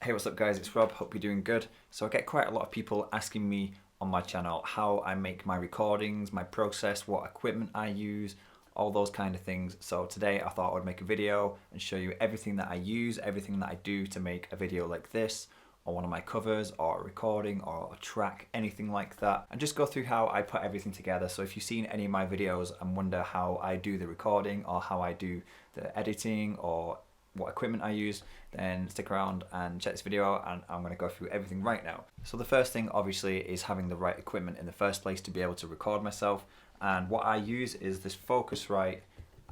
Hey, what's up guys, it's Rob, hope you're doing good. So I get quite a lot of people asking me on my channel how I make my recordings, my process, what equipment I use, all those kind of things. So today I thought I would make a video and show you everything that I use, everything that I do to make a video like this, or one of my covers, or a recording, or a track, anything like that. And just go through how I put everything together. So if you've seen any of my videos and wonder how I do the recording, or how I do the editing, or what equipment I use, then stick around and check this video out, and I'm going to go through everything right now. So the first thing obviously is having the right equipment in the first place to be able to record myself, and what I use is this Focusrite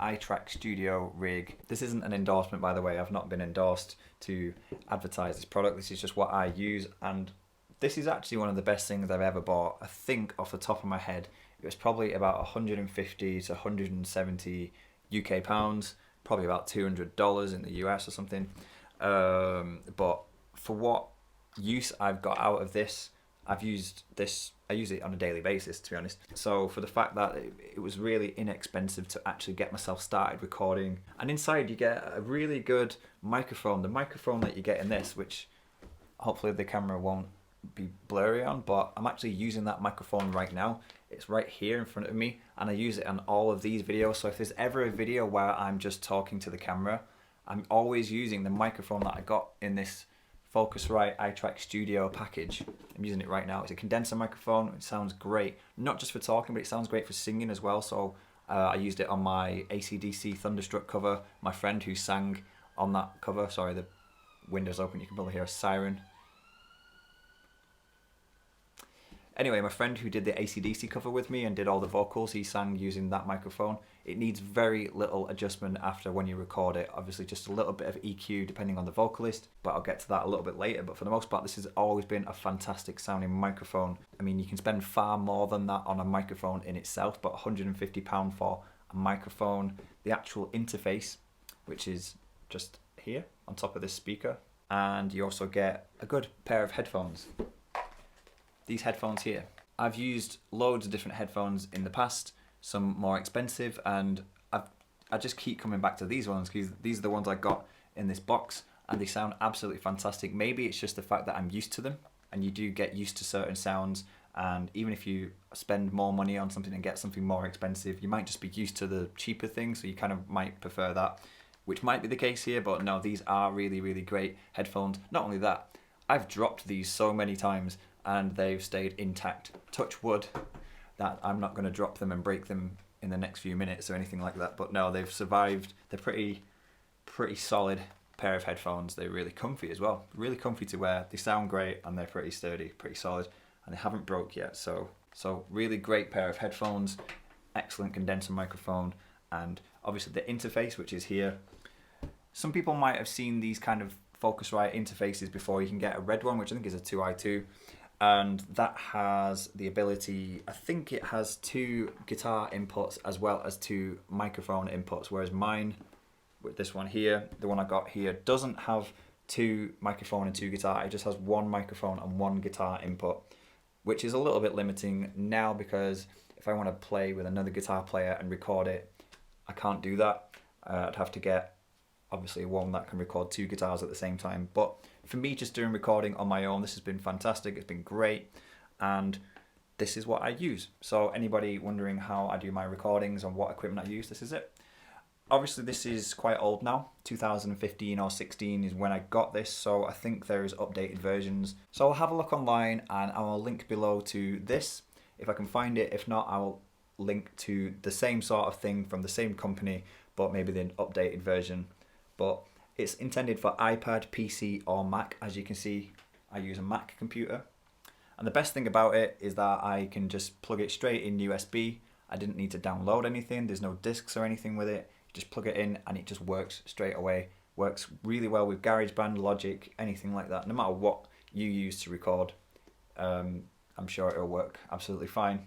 iTrack Studio rig. This isn't an endorsement, by the way. I've not been endorsed to advertise this product. This is just what I use, and this is actually one of the best things I've ever bought. I think off the top of my head it was probably about 150 to 170 UK pounds, probably about $200 in the US or something. But for what use I've got out of this, I use it on a daily basis, to be honest. So for the fact that it was really inexpensive to actually get myself started recording, and inside you get a really good microphone. The microphone that you get in this, which hopefully the camera won't be blurry on, but I'm actually using that microphone right now. It's right here in front of me, and I use it on all of these videos. So if there's ever a video where I'm just talking to the camera, I'm always using the microphone that I got in this Focusrite iTrack Studio package. I'm using it right now. It's a condenser microphone. It sounds great, not just for talking, but it sounds great for singing as well. So I used it on my AC/DC Thunderstruck cover. My friend who sang on that cover, sorry, the window's open, you can probably hear a siren. Anyway, my friend who did the AC/DC cover with me and did all the vocals, he sang using that microphone. It needs very little adjustment after when you record it. Obviously just a little bit of EQ depending on the vocalist, but I'll get to that a little bit later. But for the most part, this has always been a fantastic sounding microphone. I mean, you can spend far more than that on a microphone in itself, but £150 for a microphone, the actual interface, which is just here on top of this speaker. And you also get a good pair of headphones. These headphones here. I've used loads of different headphones in the past, some more expensive, and I just keep coming back to these ones because these are the ones I got in this box, and they sound absolutely fantastic. Maybe it's just the fact that I'm used to them, and you do get used to certain sounds, and even if you spend more money on something and get something more expensive, you might just be used to the cheaper thing, so you kind of might prefer that, which might be the case here. But no, these are really, really great headphones. Not only that, I've dropped these so many times and they've stayed intact. Touch wood that I'm not going to drop them and break them in the next few minutes or anything like that. But no, they've survived. They're pretty solid pair of headphones. They're really comfy as well. Really comfy to wear. They sound great and they're pretty sturdy, pretty solid, and they haven't broke yet. So really great pair of headphones, excellent condenser microphone, and obviously the interface, which is here. Some people might have seen these kind of Focusrite interfaces before. You can get a red one, which I think is a 2i2. And that has the ability, I think it has 2 guitar inputs as well as 2 microphone inputs, whereas mine, with this one here, the one I got here, doesn't have 2 microphone and 2 guitar. It just has 1 microphone and 1 guitar input, which is a little bit limiting now, because if I want to play with another guitar player and record it, I can't do that. I'd have to get obviously one that can record 2 guitars at the same time. But for me, just doing recording on my own, this has been fantastic. It's been great, and this is what I use. So anybody wondering how I do my recordings and what equipment I use, this is it. Obviously this is quite old now. 2015 or 16 is when I got this, so I think there's updated versions. So I'll have a look online and I will link below to this if I can find it. If not, I will link to the same sort of thing from the same company, but maybe the updated version. But it's intended for iPad, PC or Mac. As you can see, I use a Mac computer. And the best thing about it is that I can just plug it straight in USB. I didn't need to download anything. There's no discs or anything with it. You just plug it in and it just works straight away. Works really well with GarageBand, Logic, anything like that. No matter what you use to record, I'm sure it'll work absolutely fine.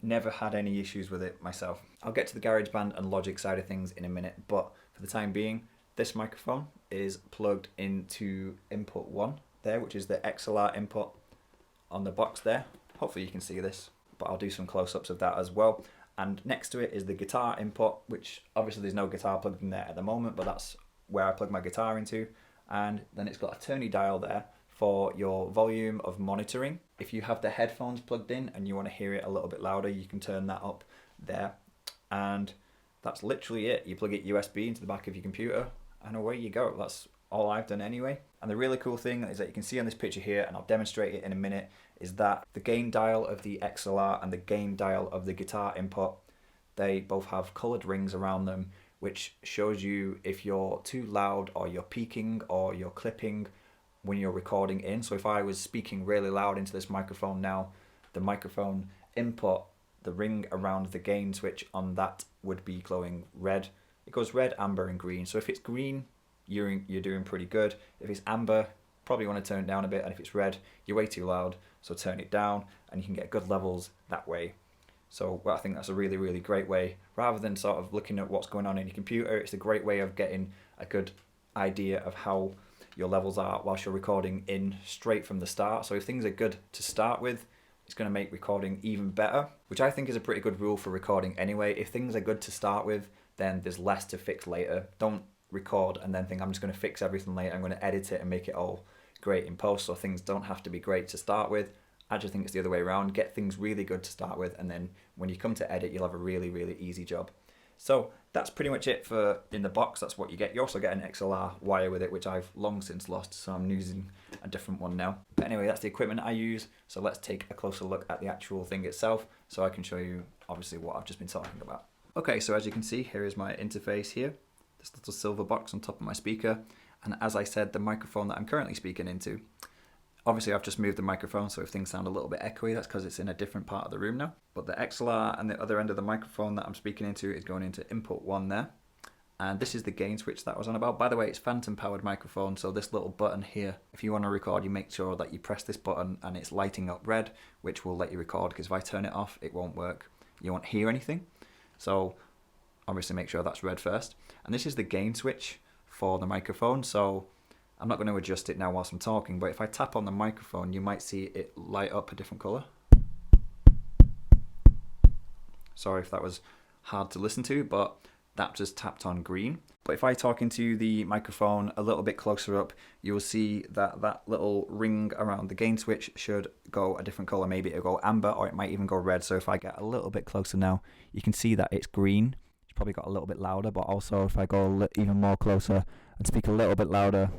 Never had any issues with it myself. I'll get to the GarageBand and Logic side of things in a minute, but for the time being, this microphone is plugged into input 1 there, which is the XLR input on the box there. Hopefully you can see this, but I'll do some close-ups of that as well. And next to it is the guitar input, which obviously there's no guitar plugged in there at the moment, but that's where I plug my guitar into. and then it's got a turny dial there for your volume of monitoring. If you have the headphones plugged in and you want to hear it a little bit louder, you can turn that up there. And that's literally it. You plug it USB into the back of your computer and away you go. That's all I've done anyway. And the really cool thing is that you can see on this picture here, and I'll demonstrate it in a minute, is that the gain dial of the XLR and the gain dial of the guitar input, they both have colored rings around them, which shows you if you're too loud or you're peaking or you're clipping when you're recording in. So if I was speaking really loud into this microphone now, the microphone input, the ring around the gain switch on that would be glowing red. It goes red, amber and green. So if it's green, you're doing pretty good. If it's amber, probably want to turn it down a bit, and if it's red, you're way too loud, so turn it down, and you can get good levels that way. So I think that's a really, really great way. Rather than sort of looking at what's going on in your computer, it's a great way of getting a good idea of how your levels are whilst you're recording in straight from the start. So if things are good to start with, it's going to make recording even better, which I think is a pretty good rule for recording anyway. If things are good to start with, then there's less to fix later. Don't record and then think I'm just going to fix everything later. I'm going to edit it and make it all great in post, so things don't have to be great to start with. I just think it's the other way around. Get things really good to start with, and then when you come to edit, you'll have a really, really easy job. So that's pretty much it for in the box. That's what you get. You also get an XLR wire with it, which I've long since lost, so I'm using a different one now. But anyway, that's the equipment I use. So let's take a closer look at the actual thing itself, so I can show you obviously what I've just been talking about. Okay, so as you can see, here is my interface here. This little silver box on top of my speaker. And as I said, the microphone that I'm currently speaking into. Obviously, I've just moved the microphone, so if things sound a little bit echoey, that's because it's in a different part of the room now. But the XLR and the other end of the microphone that I'm speaking into is going into input 1 there. And this is the gain switch that I was on about. By the way, it's phantom powered microphone, so this little button here, if you want to record, you make sure that you press this button and it's lighting up red, which will let you record, because if I turn it off, it won't work. You won't hear anything. So obviously make sure that's red first. And this is the gain switch for the microphone, so I'm not going to adjust it now whilst I'm talking, but if I tap on the microphone, you might see it light up a different colour. Sorry if that was hard to listen to, but that just tapped on green. But if I talk into the microphone a little bit closer up, you will see that that little ring around the gain switch should go a different colour. Maybe it'll go amber, or it might even go red. So if I get a little bit closer now, you can see that it's green. It's probably got a little bit louder, but also if I go even more closer and speak a little bit louder,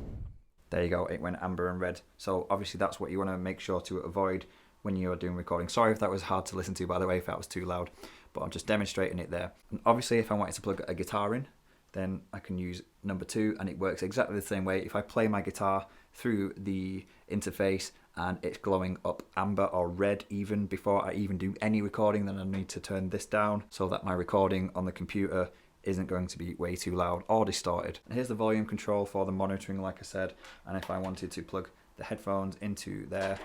there you go, it went amber and red. So obviously that's what you want to make sure to avoid when you're doing recording. Sorry if that was hard to listen to, by the way, if that was too loud, but I'm just demonstrating it there. And obviously if I wanted to plug a guitar in, then I can use number 2, and it works exactly the same way. If I play my guitar through the interface and it's glowing up amber or red even before I even do any recording, then I need to turn this down so that my recording on the computer isn't going to be way too loud or distorted. And here's the volume control for the monitoring, like I said. And if I wanted to plug the headphones into there,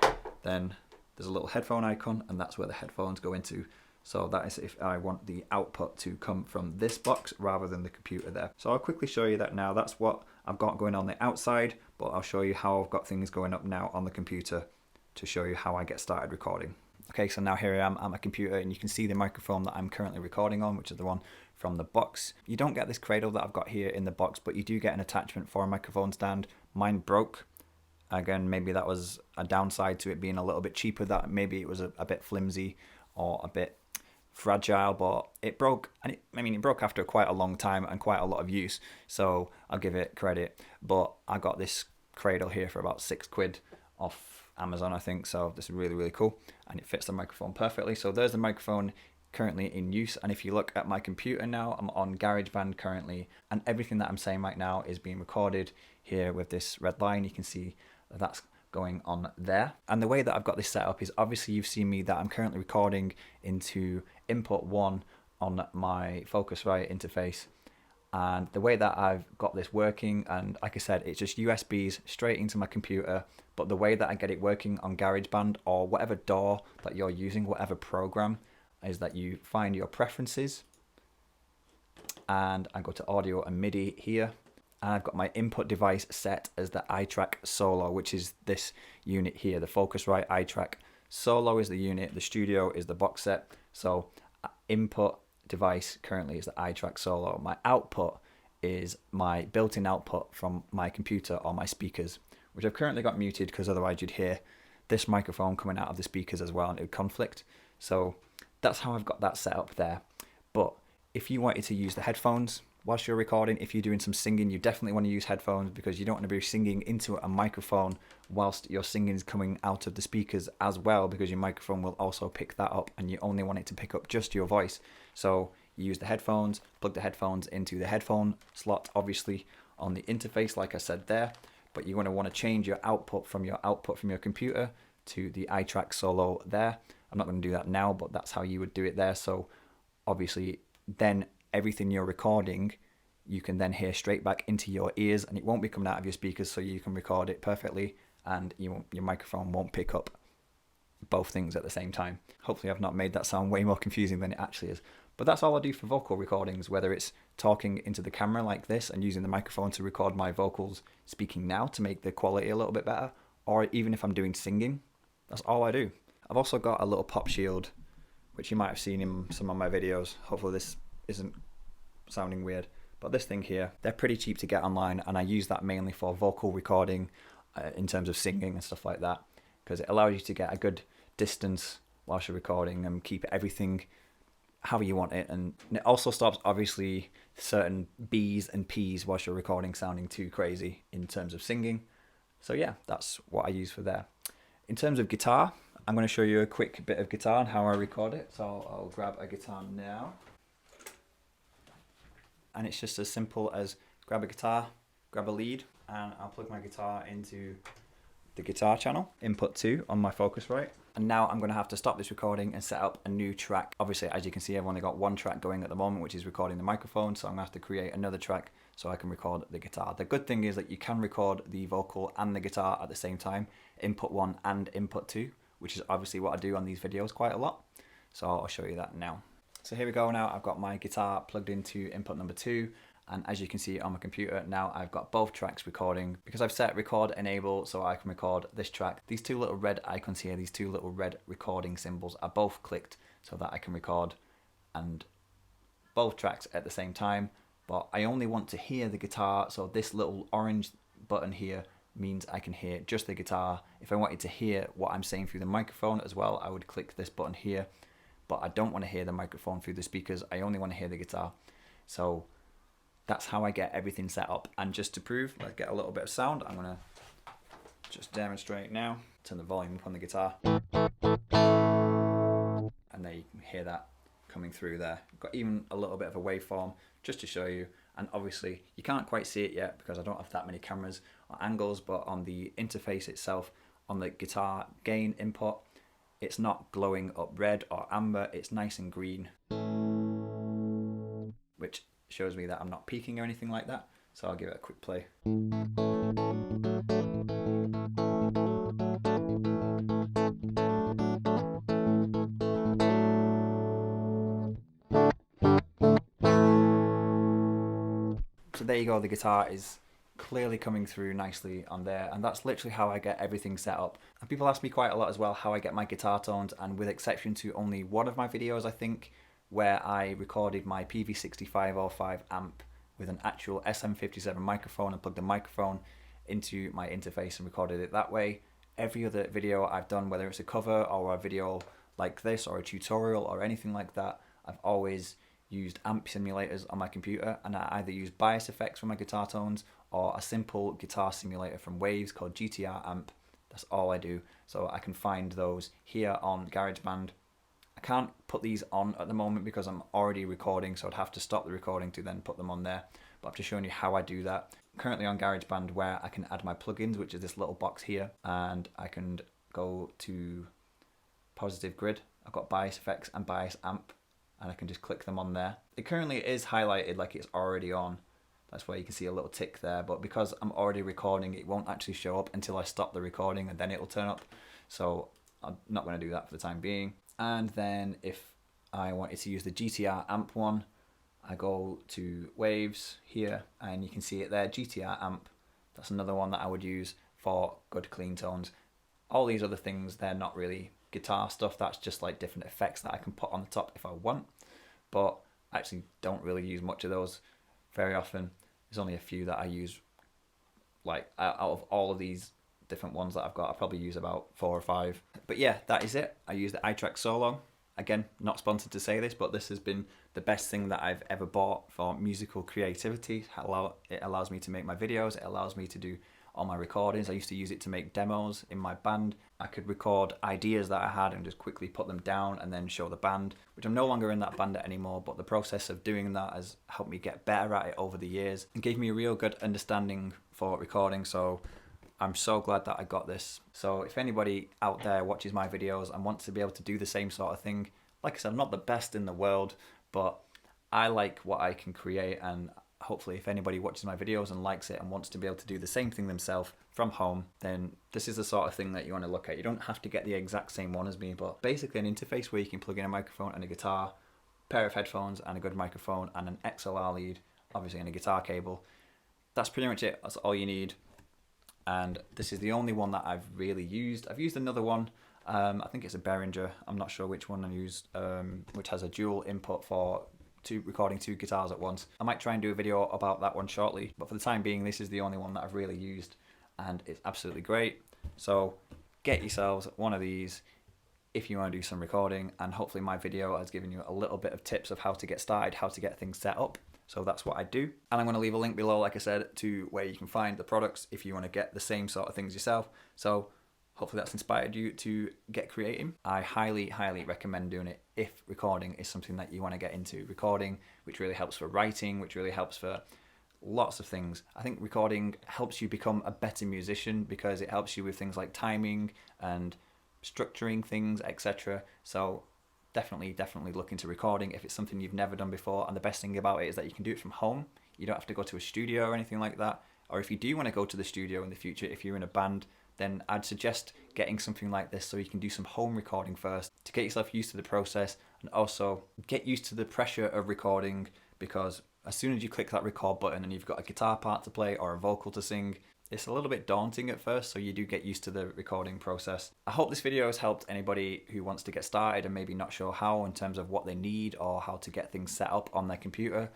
then there's a little headphone icon, and that's where the headphones go into. So that is if I want the output to come from this box rather than the computer there. So I'll quickly show you that now. That's what I've got going on the outside, but I'll show you how I've got things going up now on the computer to show you how I get started recording. Okay, so now here I am at my computer, and you can see the microphone that I'm currently recording on, which is the one from the box. You don't get this cradle that I've got here in the box, but you do get an attachment for a microphone stand. Mine broke. Again, maybe that was a downside to it being a little bit cheaper, that maybe it was a bit flimsy or a bit fragile, but it broke, and it broke after quite a long time and quite a lot of use, so I'll give it credit. But I got this cradle here for about £6 off Amazon, I think, so this is really, really cool, and it fits the microphone perfectly. So there's the microphone currently in use, and if you look at my computer now, I'm on GarageBand currently, and everything that I'm saying right now is being recorded here with this red line. You can see that that's going on there. And the way that I've got this set up is, obviously you've seen me that I'm currently recording into input 1 on my Focusrite interface, and the way that I've got this working, and like I said, it's just USBs straight into my computer, but the way that I get it working on GarageBand or whatever DAW that you're using, whatever program, is that you find your preferences, and I go to audio and MIDI here, and I've got my input device set as the iTrack Solo, which is this unit here. The Focusrite iTrack Solo is the unit, the Studio is the box set. So input device currently is the iTrack Solo. My output is my built-in output from my computer or my speakers, which I've currently got muted because otherwise you'd hear this microphone coming out of the speakers as well and it would conflict. So that's how I've got that set up there. But if you wanted to use the headphones whilst you're recording, if you're doing some singing, you definitely want to use headphones because you don't want to be singing into a microphone whilst your singing is coming out of the speakers as well, because your microphone will also pick that up and you only want it to pick up just your voice. So you use the headphones, plug the headphones into the headphone slot, obviously on the interface like I said there, but you're going to want to change your output from your computer to the iTrack Solo there. I'm not going to do that now, but that's how you would do it there. So obviously then everything you're recording, you can then hear straight back into your ears and it won't be coming out of your speakers, so you can record it perfectly and your microphone won't pick up both things at the same time. Hopefully I've not made that sound way more confusing than it actually is. But that's all I do for vocal recordings, whether it's talking into the camera like this and using the microphone to record my vocals speaking now to make the quality a little bit better, or even if I'm doing singing, that's all I do. I've also got a little pop shield, which you might have seen in some of my videos. Hopefully this isn't sounding weird, but this thing here, they're pretty cheap to get online, and I use that mainly for vocal recording in terms of singing and stuff like that, because it allows you to get a good distance whilst you're recording and keep everything how you want it, and it also stops obviously certain B's and P's whilst you're recording sounding too crazy in terms of singing. So yeah, that's what I use for there. In terms of guitar, I'm going to show you a quick bit of guitar and how I record it. So I'll grab a guitar now, and it's just as simple as grab a guitar, grab a lead, and I'll plug my guitar into the guitar channel, input 2 on my Focusrite. And now I'm going to have to stop this recording and set up a new track. Obviously, as you can see, I've only got one track going at the moment, which is recording the microphone. So I'm going to have to create another track so I can record the guitar. The good thing is that you can record the vocal and the guitar at the same time, input 1 and input 2, which is obviously what I do on these videos quite a lot. So I'll show you that now. So here we go now. I've got my guitar plugged into input number 2. And as you can see on my computer now, I've got both tracks recording because I've set record enable so I can record this track. These two little red icons here, these two little red recording symbols are both clicked so that I can record and both tracks at the same time. But I only want to hear the guitar, so this little orange button here means I can hear just the guitar. If I wanted to hear what I'm saying through the microphone as well, I would click this button here. But I don't want to hear the microphone through the speakers, I only want to hear the guitar. So that's how I get everything set up. And just to prove, let's get a little bit of sound. I'm gonna just demonstrate now. Turn the volume up on the guitar. And there you can hear that coming through there. I've got even a little bit of a waveform just to show you. And obviously you can't quite see it yet because I don't have that many cameras or angles, but on the interface itself, on the guitar gain input, it's not glowing up red or amber, it's nice and green, which shows me that I'm not peaking or anything like that. So I'll give it a quick play. So there you go, the guitar is clearly coming through nicely on there, and that's literally how I get everything set up. And people ask me quite a lot as well how I get my guitar tones, and with exception to only one of my videos I think, where I recorded my PV6505 amp with an actual SM57 microphone and plugged the microphone into my interface and recorded it that way. Every other video I've done, whether it's a cover or a video like this or a tutorial or anything like that, I've always used amp simulators on my computer, and I either use bias effects for my guitar tones or a simple guitar simulator from Waves called GTR amp. That's all I do. So I can find those here on GarageBand. I can't put these on at the moment because I'm already recording, so I'd have to stop the recording to then put them on there. But I've just shown you how I do that. I'm currently on GarageBand where I can add my plugins, which is this little box here, and I can go to positive grid. I've got bias effects and bias amp, and I can just click them on there. It currently is highlighted like it's already on. That's why you can see a little tick there, but because I'm already recording, it won't actually show up until I stop the recording and then it'll turn up. So I'm not going to do that for the time being. And then if I wanted to use the GTR amp one, I go to Waves here and you can see it there, GTR amp. That's another one that I would use for good clean tones. All these other things, they're not really guitar stuff, that's just like different effects that I can put on the top if I want, but I actually don't really use much of those very often. There's only a few that I use. Like out of all of these different ones that I've got, I probably use about 4 or 5. But yeah, that is it. I use the iTrack Solo. Again, not sponsored to say this, but this has been the best thing that I've ever bought for musical creativity. It allows me to make my videos. It allows me to do all my recordings. I used to use it to make demos in my band. I could record ideas that I had and just quickly put them down and then show the band, which I'm no longer in that band anymore, but the process of doing that has helped me get better at it over the years and gave me a real good understanding for recording. So I'm so glad that I got this. So if anybody out there watches my videos and wants to be able to do the same sort of thing, like I said, I'm not the best in the world, but I like what I can create, and hopefully if anybody watches my videos and likes it and wants to be able to do the same thing themselves from home, then this is the sort of thing that you want to look at. You don't have to get the exact same one as me, but basically an interface where you can plug in a microphone and a guitar, pair of headphones and a good microphone and an XLR lead, obviously, and a guitar cable. That's pretty much it. That's all you need. And this is the only one that I've really used. I've used another one. I think it's a Behringer. I'm not sure which one I used, which has a dual input for recording 2 guitars at once. I might try and do a video about that one shortly, but for the time being, this is the only one that I've really used, and it's absolutely great. So get yourselves one of these if you want to do some recording, and hopefully my video has given you a little bit of tips of how to get started, how to get things set up. So that's what I do. And I'm going to leave a link below, like I said, to where you can find the products if you want to get the same sort of things yourself. So hopefully that's inspired you to get creating. I highly, highly recommend doing it if recording is something that you want to get into. Recording, which really helps for writing, which really helps for lots of things. I think recording helps you become a better musician because it helps you with things like timing and structuring things, etc. So definitely look into recording if it's something you've never done before. And the best thing about it is that you can do it from home. You don't have to go to a studio or anything like that. Or if you do want to go to the studio in the future, if you're in a band, then I'd suggest getting something like this so you can do some home recording first to get yourself used to the process and also get used to the pressure of recording, because as soon as you click that record button and you've got a guitar part to play or a vocal to sing, it's a little bit daunting at first, so you do get used to the recording process. I hope this video has helped anybody who wants to get started and maybe not sure how in terms of what they need or how to get things set up on their computer.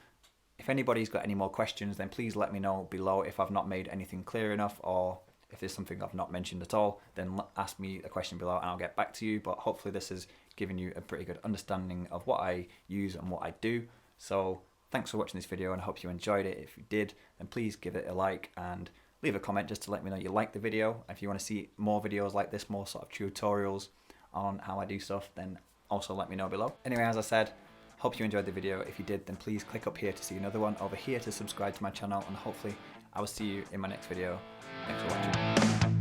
If anybody's got any more questions, then please let me know below if I've not made anything clear enough, or if there's something I've not mentioned at all, then ask me a question below and I'll get back to you. But hopefully this has given you a pretty good understanding of what I use and what I do. So thanks for watching this video and I hope you enjoyed it. If you did, then please give it a like and leave a comment just to let me know you like the video. If you want to see more videos like this, more sort of tutorials on how I do stuff, then also let me know below. Anyway, as I said, hope you enjoyed the video. If you did, then please click up here to see another one, over here to subscribe to my channel, and hopefully I will see you in my next video. Thanks for watching.